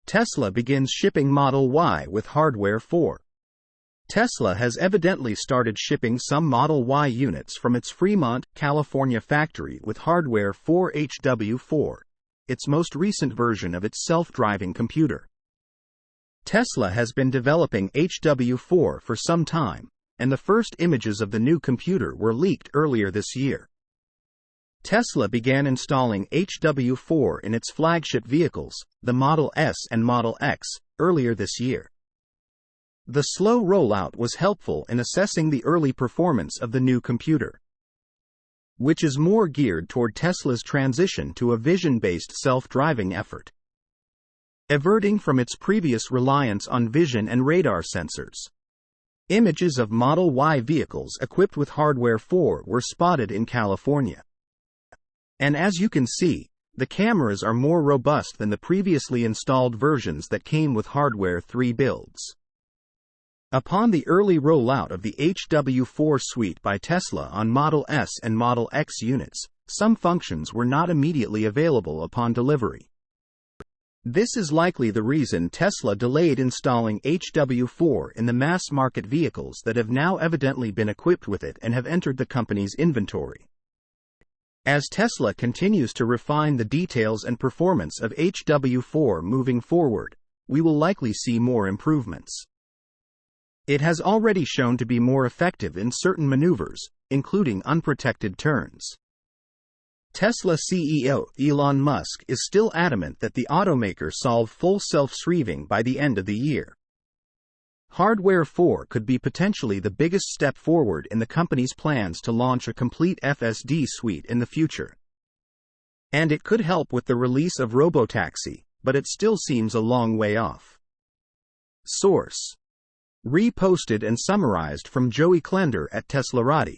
Tesla begins shipping Model Y with hardware 4. Tesla has evidently started shipping some Model Y units from its Fremont, California factory with hardware 4 HW4, its most recent version of its self-driving computer. Tesla has been developing HW4 for some time, and the first images of the new computer were leaked earlier this year. Tesla began installing HW4 in its flagship vehicles, the Model S and Model X, earlier this year. The slow rollout was helpful in assessing the early performance of the new computer, which is more geared toward Tesla's transition to a vision-based self-driving effort, averting from its previous reliance on vision and radar sensors. Images of Model Y vehicles equipped with hardware 4 were spotted in California. And as you can see, the cameras are more robust than the previously installed versions that came with hardware 3 builds. Upon the early rollout of the HW4 suite by Tesla on Model S and Model X units, some functions were not immediately available upon delivery. This is likely the reason Tesla delayed installing HW4 in the mass-market vehicles that have now evidently been equipped with it and have entered the company's inventory. As Tesla continues to refine the details and performance of HW4 moving forward, we will likely see more improvements. It has already shown to be more effective in certain maneuvers, including unprotected turns. Tesla CEO Elon Musk is still adamant that the automaker solve full self-driving by the end of the year. Hardware 4 could be potentially the biggest step forward in the company's plans to launch a complete FSD suite in the future. And it could help with the release of robotaxi, but it still seems a long way off. Source: reposted and summarized from Joey Klender at Teslarati.